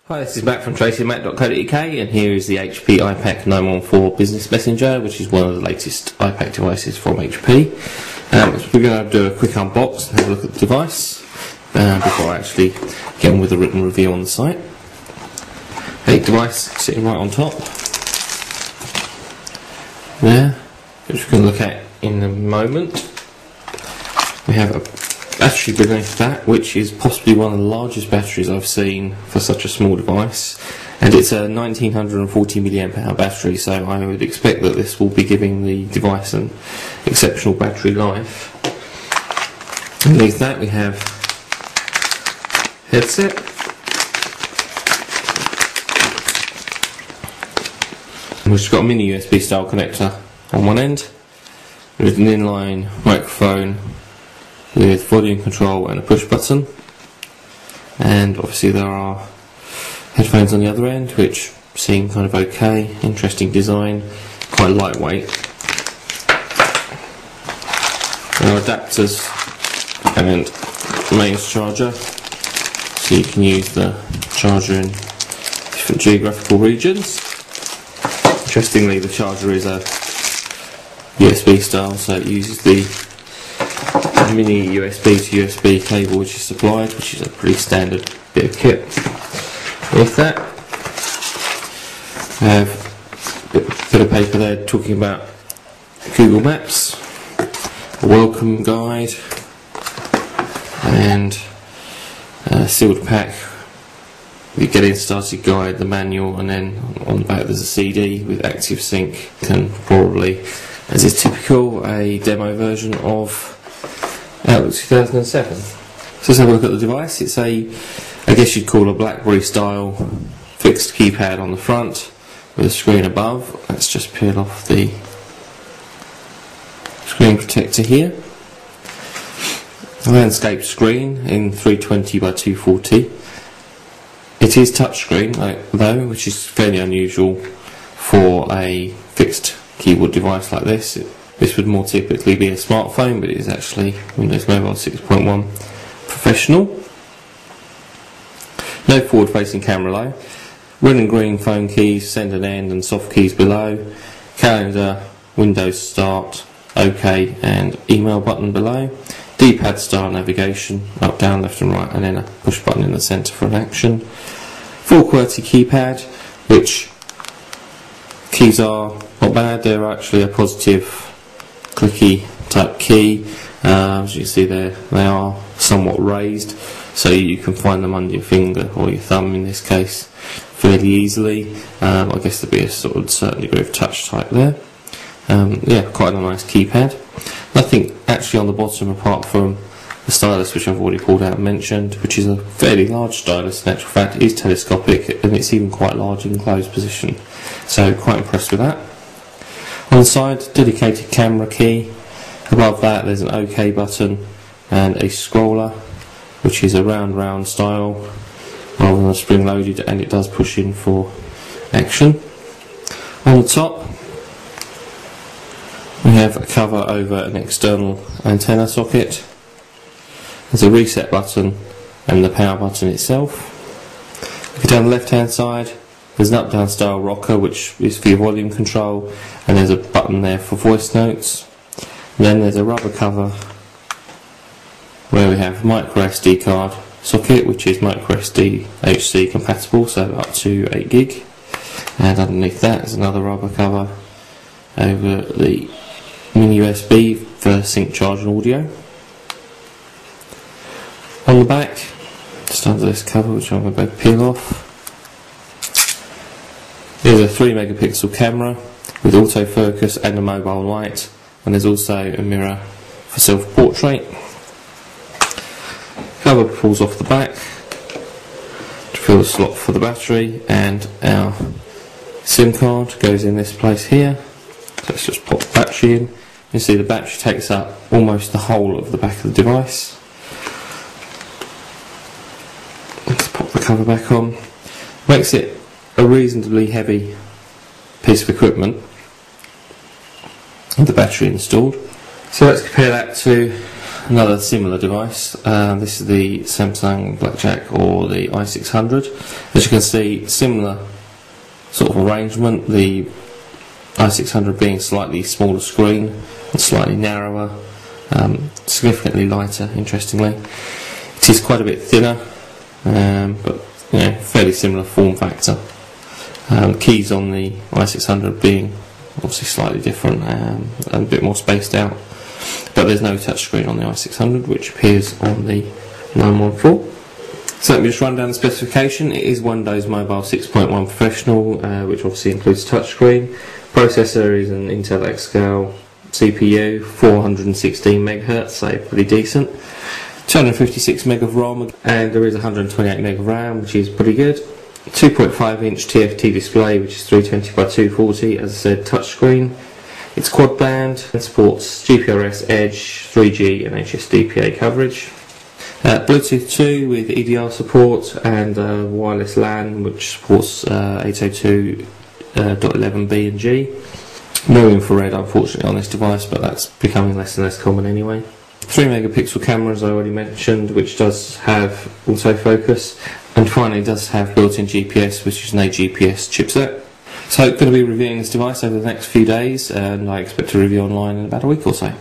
Hi, this is Matt from tracymac.co.uk, and here is the HP iPAQ 914 Business Messenger, which is one of the latest iPAQ devices from HP. So we're going to do a quick unbox and have a look at the device before I actually get on with the written review on the site. The device sitting right on top there, which we're going to look at in a moment. We have a battery beneath that, which is possibly one of the largest batteries I've seen for such a small device, and it's a 1940 mAh battery, so I would expect that this will be giving the device an exceptional battery life. Underneath that we have headset, which has got a mini USB style connector on one end with an inline microphone with volume control and a push button, and obviously there are headphones on the other end which seem kind of okay. Interesting design, quite lightweight. There are adapters and mains charger, so you can use the charger in different geographical regions. Interestingly, the charger is a USB style, so it uses the mini USB to USB cable which is supplied, which is a pretty standard bit of kit. With that, I have a bit of paper there talking about Google Maps, a welcome guide, and a sealed pack, the getting started guide, the manual, and then on the back there's a CD with active sync, and probably, as is typical, a demo version of Outlook 2007. So let's have a look at the device. It's a, I guess you'd call a BlackBerry style fixed keypad on the front with a screen above. Let's just peel off the screen protector here. A landscape screen in 320 by 240. It is touchscreen though, which is fairly unusual for a fixed keyboard device like this. This would more typically be a smartphone, but it is actually Windows Mobile 6.1 Professional. No forward-facing camera though. Red and green phone keys, send and end, and soft keys below. Calendar, Windows Start, OK, and email button below. D-pad style navigation, up, down, left and right, and then a push button in the centre for an action. Full QWERTY keypad, which keys are not bad. They're actually a positive clicky type key. As you can see there, they are somewhat raised, so you can find them under your finger, or your thumb in this case, fairly easily. I guess there'd be a sort of certain degree of touch type there. Yeah, quite a nice keypad. Nothing actually on the bottom apart from the stylus, which I've already pulled out and mentioned, which is a fairly large stylus. In actual fact, it is telescopic, and it's even quite large in closed position, so quite impressed with that. On the side, dedicated camera key. Above that there's an OK button and a scroller, which is a round style rather than a spring loaded, and it does push in for action. On the top we have a cover over an external antenna socket. There's a reset button and the power button itself. If you go down the left hand side, there's an up-down style rocker, which is for your volume control, and there's a button there for voice notes. And then there's a rubber cover where we have micro SD card socket, which is micro SD HC compatible, so up to 8 gig. And underneath that is another rubber cover over the mini USB for sync, charge and audio. On the back, just under this cover, which I'm going to peel off, there's a 3 megapixel camera with autofocus and a mobile light, and there's also a mirror for self-portrait. Cover pulls off the back to fill the slot for the battery, and our SIM card goes in this place here. So let's just pop the battery in. You see the battery takes up almost the whole of the back of the device. Let's pop the cover back on. Makes it a reasonably heavy piece of equipment with the battery installed. So let's compare that to another similar device. This is the Samsung Blackjack or the i600. As you can see, similar sort of arrangement, the i600 being slightly smaller screen and slightly narrower, significantly lighter, interestingly. It is quite a bit thinner, but fairly similar form factor. Keys on the i600 being obviously slightly different and a bit more spaced out, but there's no touchscreen on the i600, which appears on the 914. So let me just run down the specification. It is Windows Mobile 6.1 Professional, which obviously includes touchscreen. Processor is an Intel Xscale CPU, 416 MHz, so pretty decent. 256 meg of ROM, and there is 128 meg of RAM, which is pretty good. 2.5 inch TFT display, which is 320 by 240, as I said, touchscreen. It's quad band and supports GPRS, Edge, 3G and HSDPA coverage. Bluetooth 2 with EDR support, and wireless LAN, which supports 802.11b and G. No infrared, unfortunately, on this device, but that's becoming less and less common anyway. 3 megapixel camera, as I already mentioned, which does have autofocus, and finally does have built-in GPS, which is an AGPS chipset. So I'm going to be reviewing this device over the next few days, and I expect to review online in about a week or so.